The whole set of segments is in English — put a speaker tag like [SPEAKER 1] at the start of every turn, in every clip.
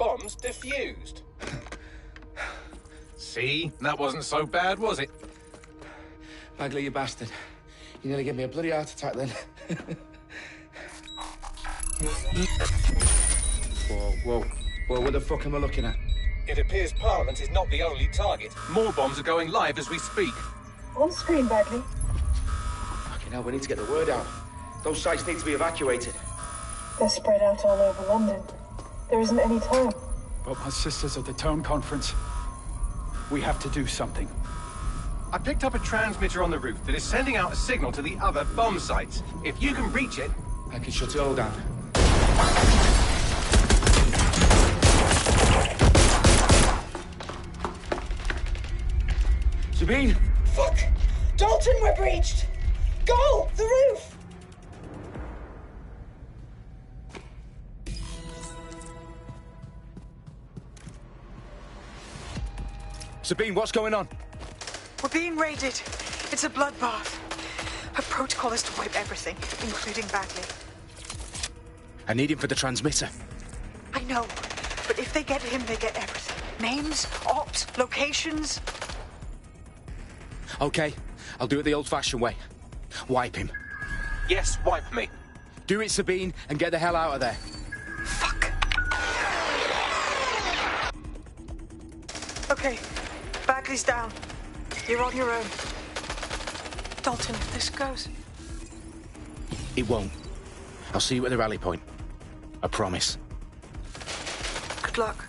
[SPEAKER 1] bombs defused.
[SPEAKER 2] See? That wasn't so bad, was it?
[SPEAKER 3] Bagley, you bastard. You nearly gave me a bloody heart attack then. Whoa. What the fuck am I looking at?
[SPEAKER 1] It appears Parliament is not the only target.
[SPEAKER 2] More bombs are going live as we speak.
[SPEAKER 4] On screen, Bagley.
[SPEAKER 3] Fucking hell, we need to get the word out. Those sites need to be evacuated.
[SPEAKER 4] They're spread out all over London. There isn't any time.
[SPEAKER 5] But my sister's at the town conference. We have to do something.
[SPEAKER 2] I picked up a transmitter on the roof that is sending out a signal to the other bomb sites. If you can reach it...
[SPEAKER 3] I can shut it all down. Sabine!
[SPEAKER 4] Fuck! Dalton, we're breached! Go! The roof!
[SPEAKER 3] Sabine, what's going on?
[SPEAKER 6] We're being raided. It's a bloodbath. Our protocol is to wipe everything, including Bagley.
[SPEAKER 3] I need him for the transmitter.
[SPEAKER 6] I know, but if they get him, they get everything. Names, ops, locations.
[SPEAKER 3] Okay, I'll do it the old-fashioned way. Wipe him.
[SPEAKER 2] Yes, wipe me.
[SPEAKER 3] Do it, Sabine, and get the hell out of there.
[SPEAKER 6] Fuck. Okay, Bagley's down. You're on your own. Dalton, if this goes...
[SPEAKER 3] It won't. I'll see you at the rally point. I promise.
[SPEAKER 6] Good luck.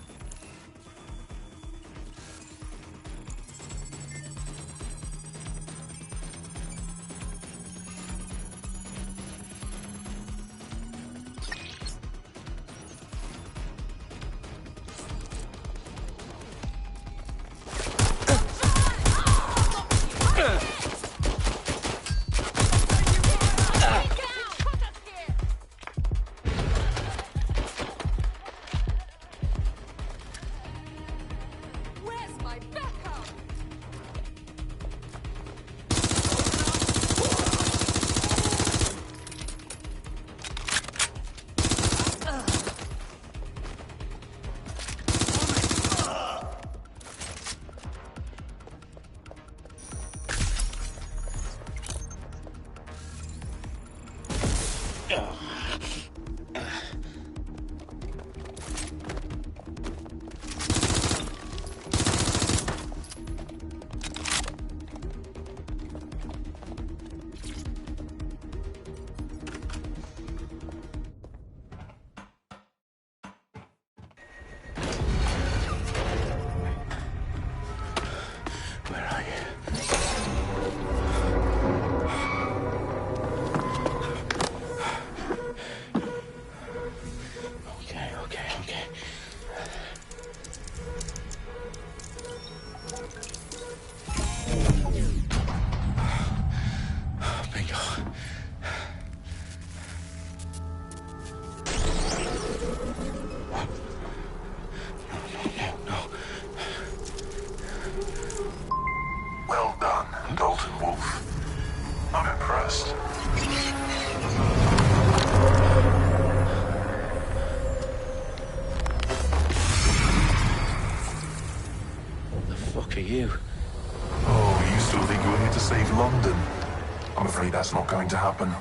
[SPEAKER 7] That's not going to happen.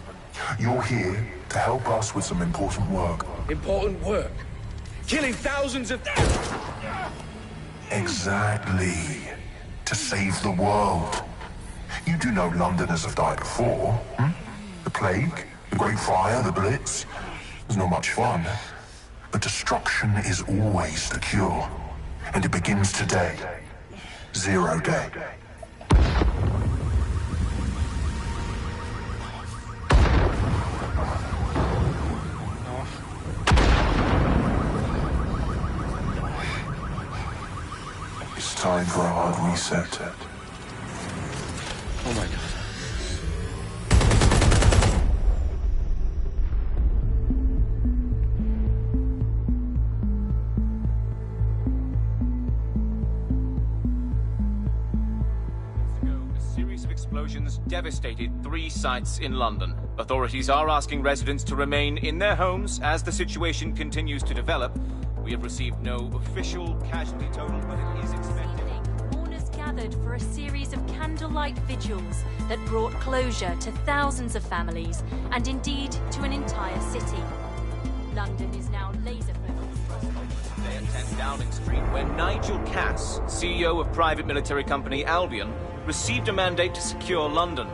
[SPEAKER 7] You're here to help us with some important work.
[SPEAKER 3] Important work? Killing thousands of...
[SPEAKER 7] Exactly. To save the world. You do know Londoners have died before, hmm? The Plague, the Great Fire, the Blitz. It's not much fun. But destruction is always the cure. And it begins today. Zero Day. Time for a hard reset.
[SPEAKER 3] Oh my God.
[SPEAKER 8] A series of explosions devastated 3 sites in London. Authorities are asking residents to remain in their homes as the situation continues to develop. We have received no official casualty total, but it is expected.
[SPEAKER 9] Mourners gathered for a series of candlelight vigils that brought closure to thousands of families and indeed to an entire city. London is now laser-focused.
[SPEAKER 8] Today at 10 Downing Street, where Nigel Cass, CEO of private military company Albion, received a mandate to secure London.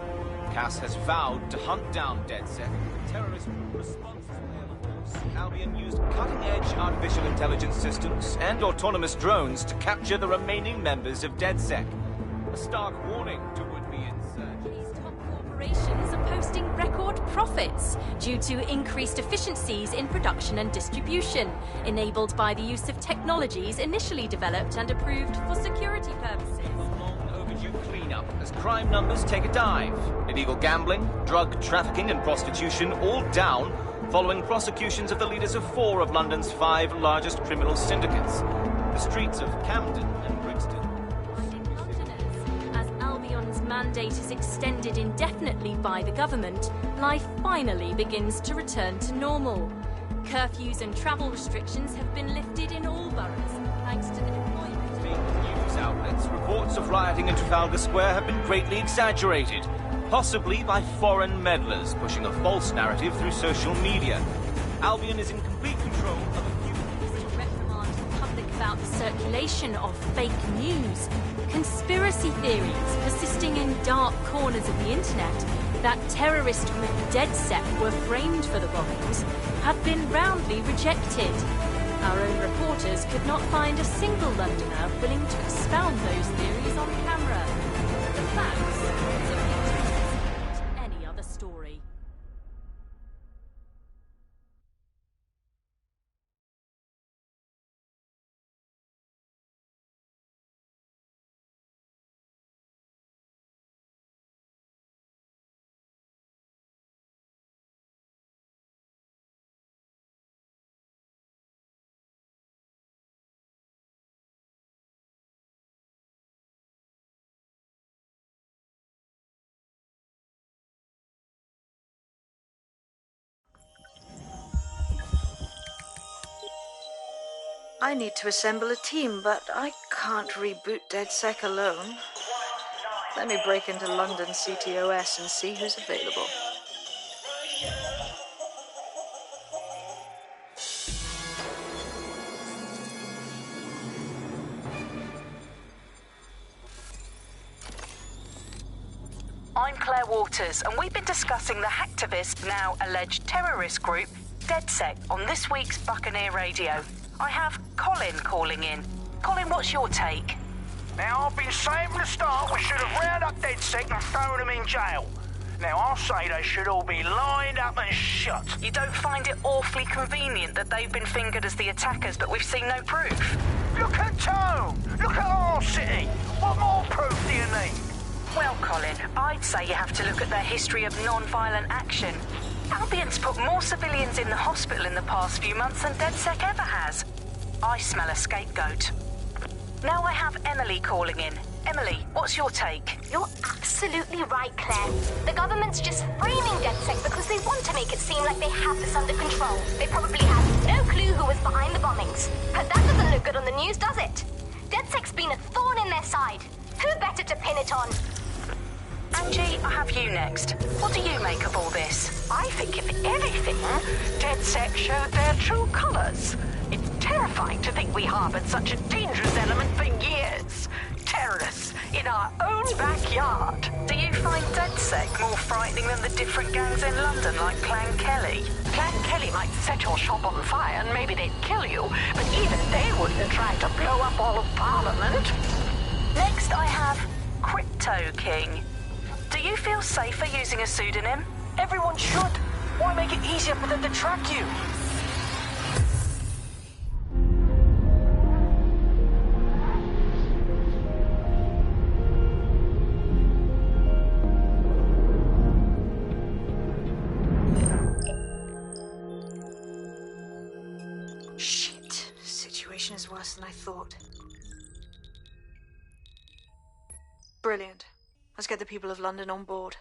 [SPEAKER 8] Cass has vowed to hunt down DedSec, the terrorist response to air force. Albion used cutting-edge artificial intelligence systems and autonomous drones to capture the remaining members of DedSec. A stark warning to would-be insurgents.
[SPEAKER 9] These top corporations are posting record profits due to increased efficiencies in production and distribution, enabled by the use of technologies initially developed and approved for security purposes.
[SPEAKER 8] Cleanup as crime numbers take a dive. Illegal gambling, drug trafficking and prostitution all down following prosecutions of the leaders of 4 of London's 5 largest criminal syndicates. The streets of Camden and Brixton.
[SPEAKER 9] Reminding Londoners, as Albion's mandate is extended indefinitely by the government, life finally begins to return to normal. Curfews and travel restrictions have been lifted in all boroughs, thanks to the deployment.
[SPEAKER 8] News outlets, reports of rioting in Trafalgar Square have been greatly exaggerated, possibly by foreign meddlers pushing a false narrative through social media. Albion is in complete control of a few...
[SPEAKER 9] reprimand the public about the circulation of fake news, conspiracy theories persisting in dark corners of the internet that terrorist group DedSec were framed for the bombings have been roundly rejected. Our own reporters could not find a single Londoner willing to expound those theories on camera. The facts simply don't support any other story.
[SPEAKER 6] I need to assemble a team, but I can't reboot DedSec alone. Let me break into London CTOS and see who's available.
[SPEAKER 10] I'm Claire Waters, and we've been discussing the hacktivist, now alleged terrorist group, DedSec, on this week's Buccaneer Radio. I have Colin calling in. Colin, what's your take?
[SPEAKER 11] Now, I've been saying from the start we should have rounded up DedSec and thrown them in jail. Now, I'll say they should all be lined up and shot.
[SPEAKER 10] You don't find it awfully convenient that they've been fingered as the attackers, but we've seen no proof?
[SPEAKER 11] Look at Tone! Look at our city! What more proof do you need?
[SPEAKER 10] Well, Colin, I'd say you have to look at their history of non-violent action. Albion's put more civilians in the hospital in the past few months than DedSec ever has. I smell a scapegoat. Now I have Emily calling in. Emily, what's your take?
[SPEAKER 12] You're absolutely right, Claire. The government's just framing DedSec because they want to make it seem like they have this under control. They probably have no clue who was behind the bombings. But that doesn't look good on the news, does it? DedSec's been a thorn in their side. Who better to pin it on?
[SPEAKER 10] Angie, I have you next. What do you make of all this?
[SPEAKER 13] I think, if anything, DedSec showed their true colours. It's terrifying to think we harboured such a dangerous element for years. Terrorists in our own backyard.
[SPEAKER 10] Do you find DedSec more frightening than the different gangs in London, like Clan Kelly?
[SPEAKER 13] Clan Kelly might set your shop on fire and maybe they'd kill you, but even they wouldn't try to blow up all of Parliament.
[SPEAKER 10] Next, I have Crypto King. Do you feel safer using a pseudonym?
[SPEAKER 11] Everyone should. Why make it easier for them to track you?
[SPEAKER 6] Shit. Situation is worse than I thought. Brilliant. Let's get the people of London on board.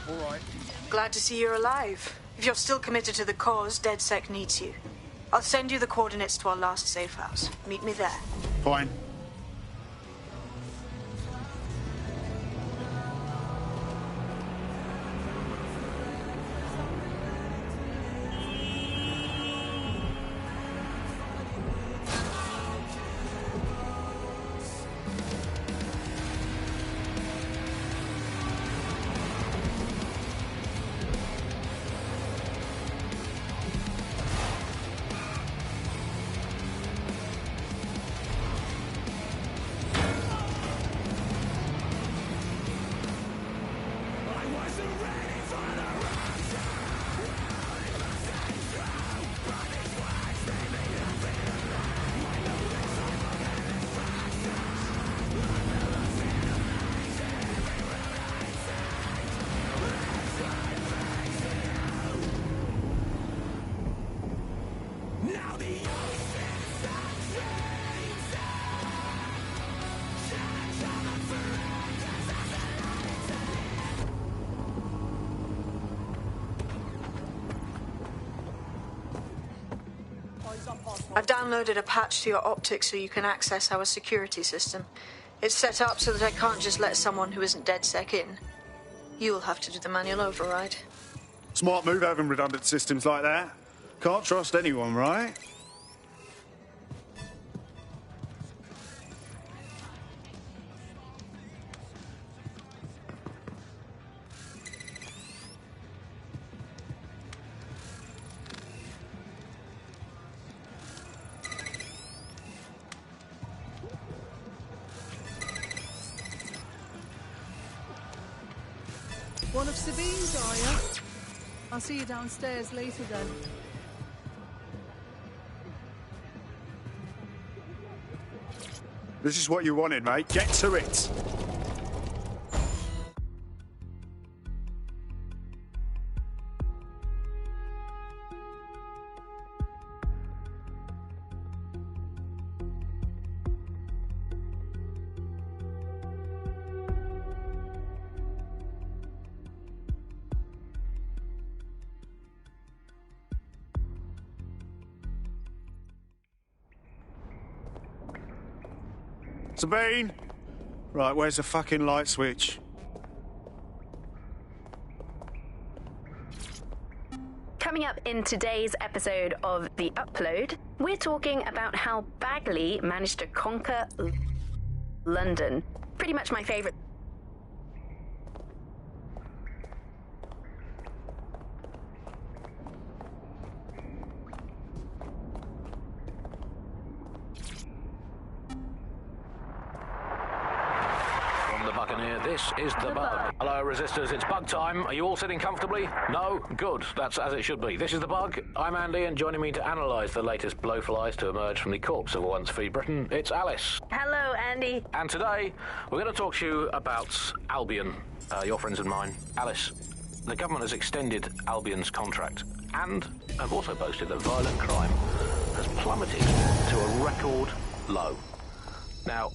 [SPEAKER 5] All right.
[SPEAKER 6] Glad to see you're alive. If you're still committed to the cause, DedSec needs you. I'll send you the coordinates to our last safe house. Meet me there.
[SPEAKER 5] Fine.
[SPEAKER 6] I've downloaded a patch to your optics so you can access our security system. It's set up so that I can't just let someone who isn't DedSec in. You'll have to do the manual override.
[SPEAKER 5] Smart move having redundant systems like that. Can't trust anyone, right?
[SPEAKER 14] One of Sabine's, are you? I'll see you downstairs later then.
[SPEAKER 5] This is what you wanted, mate. Get to it. Sabine! Right, where's the fucking light switch?
[SPEAKER 15] Coming up in today's episode of The Upload, we're talking about how Bagley managed to conquer London. Pretty much my favourite.
[SPEAKER 16] This is the Bug. Hello, Resistors. It's Bug time. Are you all sitting comfortably? No? Good. That's as it should be. This is the Bug. I'm Andy, and joining me to analyse the latest blowflies to emerge from the corpse of a once free Britain, it's Alice.
[SPEAKER 15] Hello, Andy.
[SPEAKER 16] And today, we're going to talk to you about Albion, your friends and mine. Alice, the government has extended Albion's contract, and have also boasted that violent crime has plummeted to a record low. Now,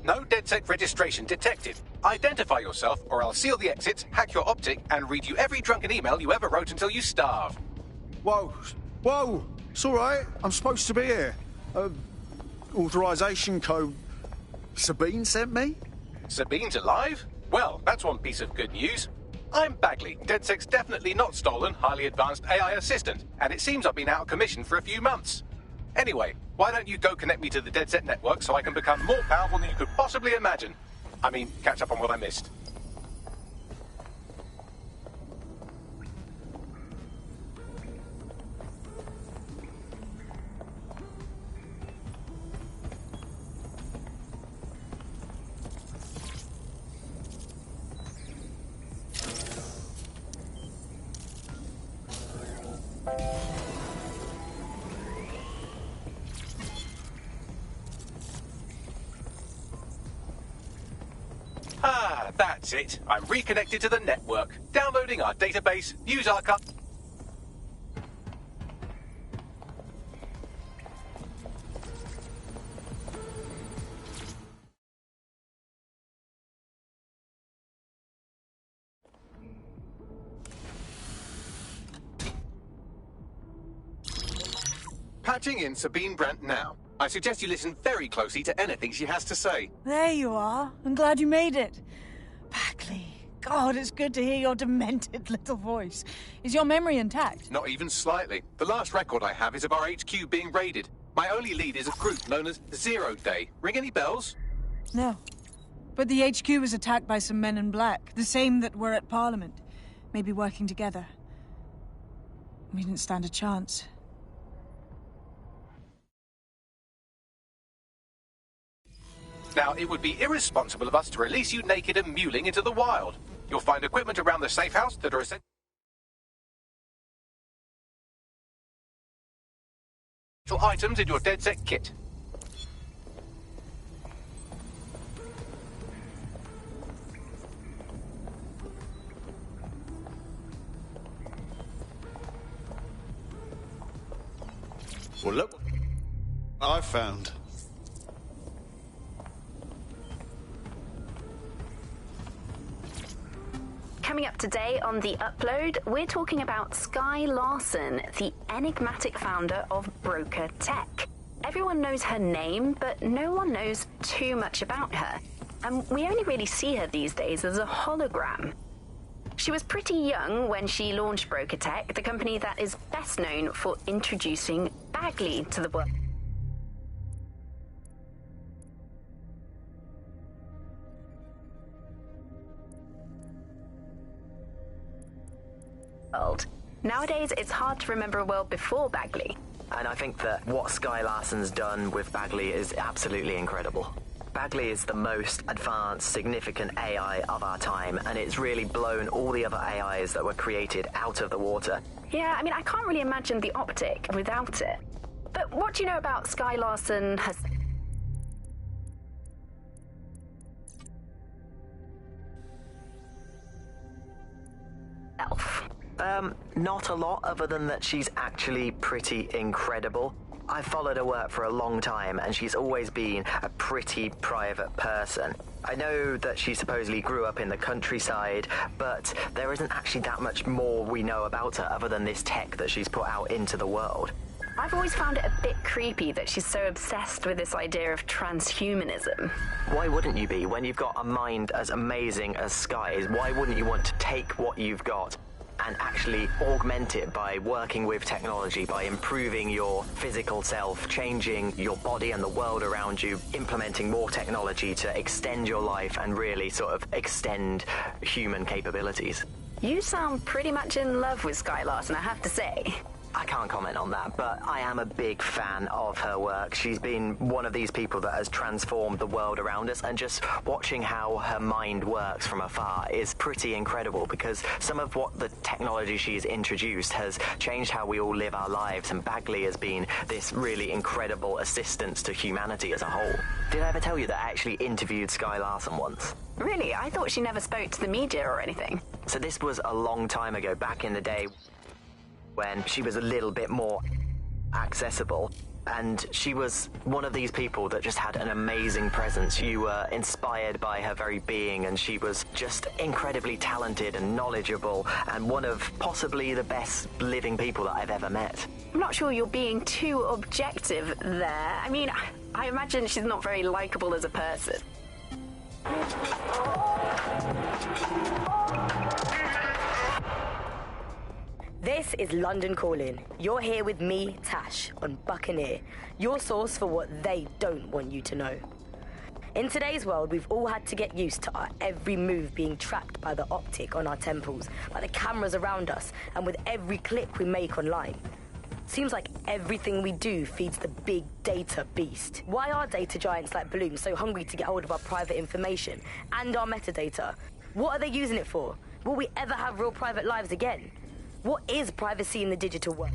[SPEAKER 2] no DedSec registration detected. Identify yourself, or I'll seal the exits, hack your optic, and read you every drunken email you ever wrote until you starve.
[SPEAKER 5] Whoa. Whoa. It's all right. I'm supposed to be here. Authorization code Sabine sent me?
[SPEAKER 2] Sabine's alive? Well, that's one piece of good news. I'm Bagley, DedSec's definitely not stolen, highly advanced AI assistant, and it seems I've been out of commission for a few months. Anyway, why don't you go connect me to the DedSec network so I can become more powerful than you could possibly imagine? I mean, catch up on what I missed. Ah, that's it. I'm reconnected to the network. Downloading our database, news archive. patching in Sabine Brandt now. I suggest you listen very closely to anything she has to say.
[SPEAKER 14] There you are. I'm glad you made it. Bagley. God, it's good to hear your demented little voice. Is your memory intact?
[SPEAKER 2] Not even slightly. The last record I have is of our HQ being raided. My only lead is a group known as Zero Day. Ring any bells?
[SPEAKER 14] No. But the HQ was attacked by some men in black, the same that were at Parliament. Maybe working together. We didn't stand a chance.
[SPEAKER 2] Now, it would be irresponsible of us to release you naked and mewling into the wild. You'll find equipment around the safe house that are essential items in your DedSec kit.
[SPEAKER 17] Well, look what I found.
[SPEAKER 15] Coming up today on The Upload, we're talking about Skye Larson, the enigmatic founder of Broker Tech. Everyone knows her name, but no one knows too much about her. And we only really see her these days as a hologram. She was pretty young when she launched Broker Tech, the company that is best known for introducing Bagley to the world. Nowadays, it's hard to remember a world before Bagley.
[SPEAKER 18] And I think that what Skye Larson's done with Bagley is absolutely incredible. Bagley is the most advanced, significant AI of our time, and it's really blown all the other AIs that were created out of the water.
[SPEAKER 15] Yeah, I mean, I can't really imagine the Optic without it. But what do you know about Skye Larson herself?
[SPEAKER 18] Not a lot, other than that she's actually pretty incredible. I've followed her work for a long time, and she's always been a pretty private person. I know that she supposedly grew up in the countryside, but there isn't actually that much more we know about her other than this tech that she's put out into the world.
[SPEAKER 15] I've always found it a bit creepy that she's so obsessed with this idea of transhumanism.
[SPEAKER 18] Why wouldn't you be? When you've got a mind as amazing as Skye's, why wouldn't you want to take what you've got and actually augment it by working with technology, by improving your physical self, changing your body and the world around you, implementing more technology to extend your life and really sort of extend human capabilities?
[SPEAKER 15] You sound pretty much in love with Skye Larson, I have to say.
[SPEAKER 18] I can't comment on that, but I am a big fan of her work. She's been one of these people that has transformed the world around us, and just watching how her mind works from afar is pretty incredible, because some of what the technology she's introduced has changed how we all live our lives, and Bagley has been this really incredible assistance to humanity as a whole. Did I ever tell you that I actually interviewed Skye Larson once?
[SPEAKER 15] Really? I thought she never spoke to the media or anything.
[SPEAKER 18] So this was a long time ago, back in the day, when she was a little bit more accessible, and she was one of these people that just had an amazing presence. You were inspired by her very being, and she was just incredibly talented and knowledgeable, and one of possibly the best living people that I've ever met.
[SPEAKER 15] I'm not sure you're being too objective there. I mean, I imagine she's not very likable as a person.
[SPEAKER 19] This is London Calling. You're here with me, Tash, on Buccaneer, your source for what they don't want you to know. In today's world, we've all had to get used to our every move being tracked by the optic on our temples, by the cameras around us, and with every click we make online. Seems like everything we do feeds the big data beast. Why are data giants like Bloom so hungry to get hold of our private information and our metadata? What are they using it for? Will we ever have real private lives again? What is privacy in the digital world?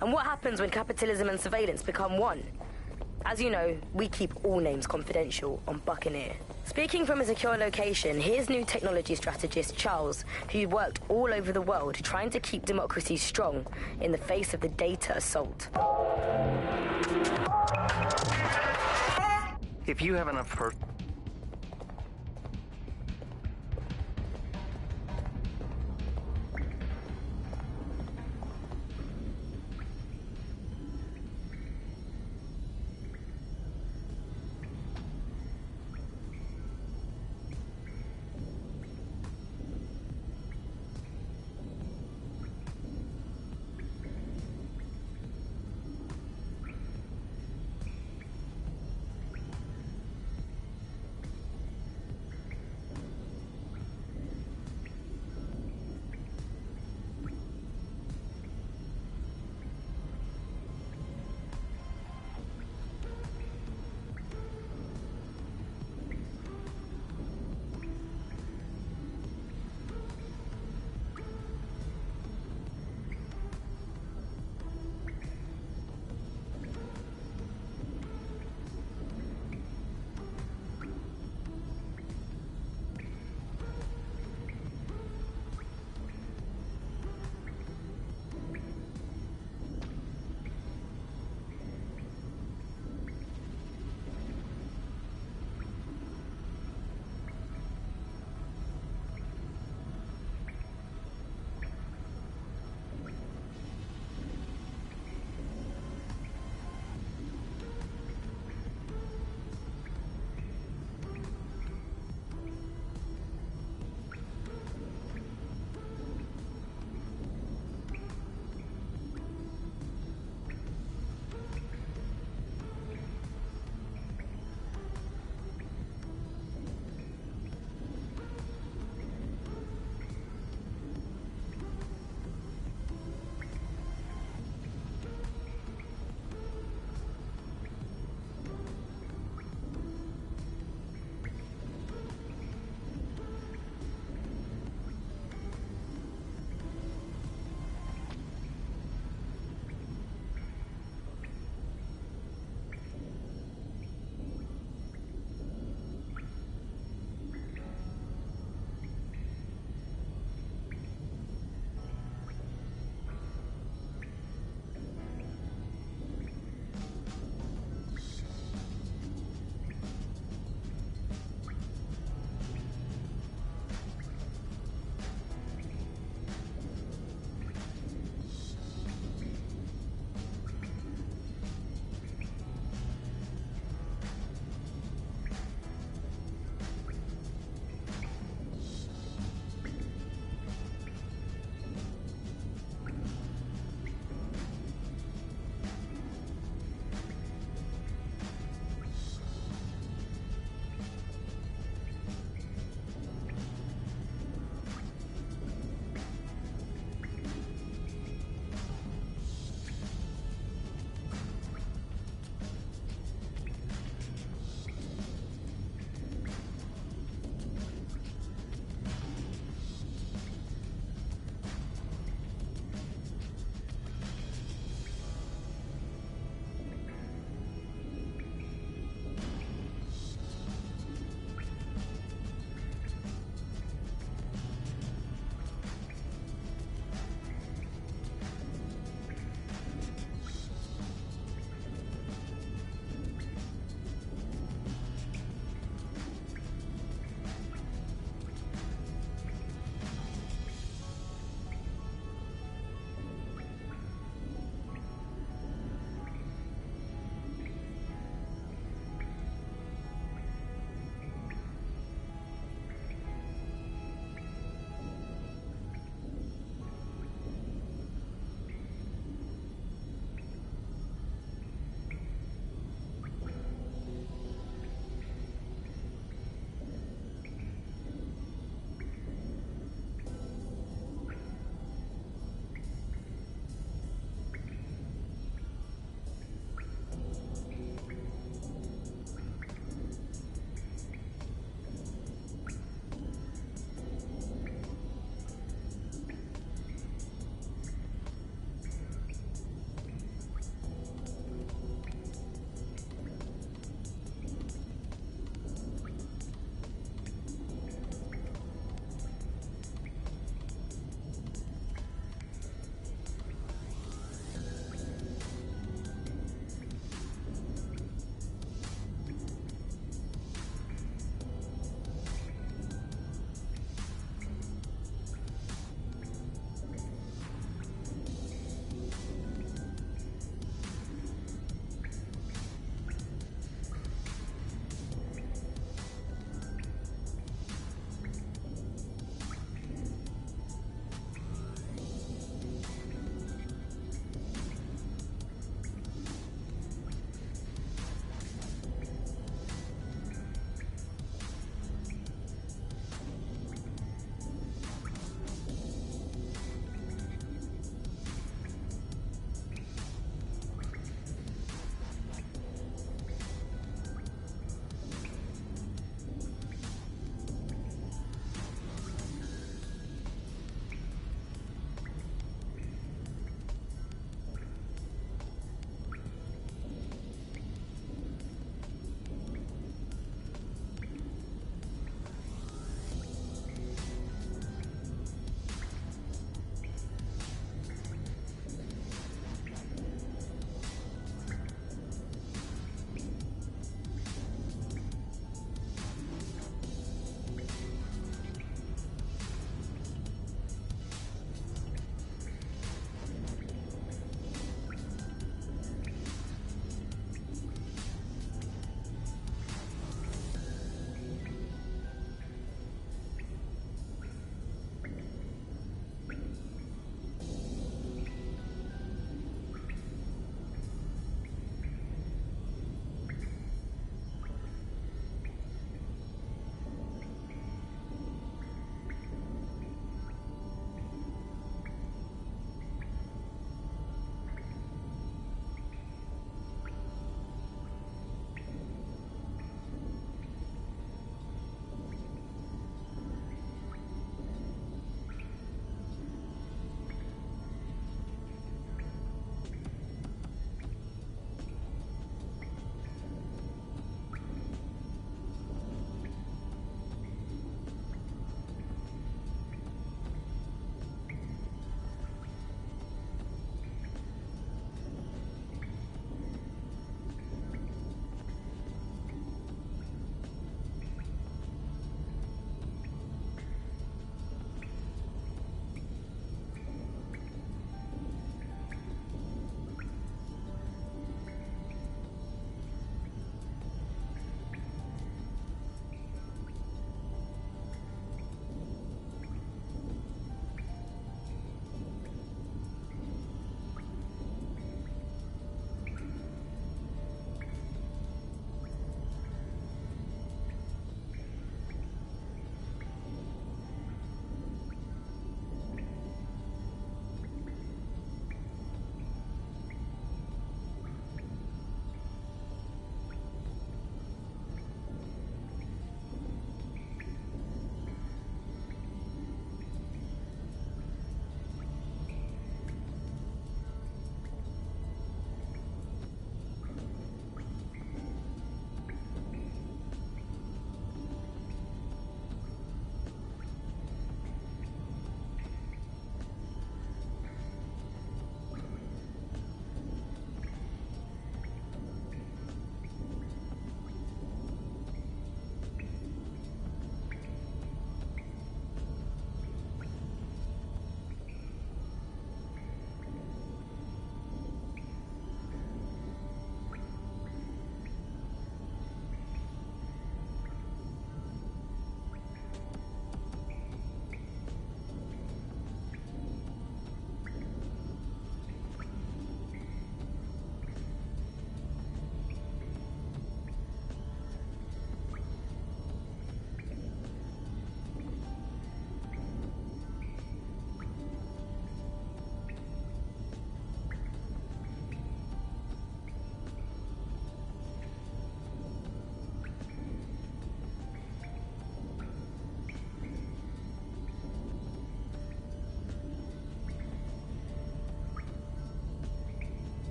[SPEAKER 19] And what happens when capitalism and surveillance become one? As you know, we keep all names confidential on Buccaneer. Speaking from a secure location, here's new technology strategist Charles, who worked all over the world trying to keep democracy strong in the face of the data assault.
[SPEAKER 20] If you have enough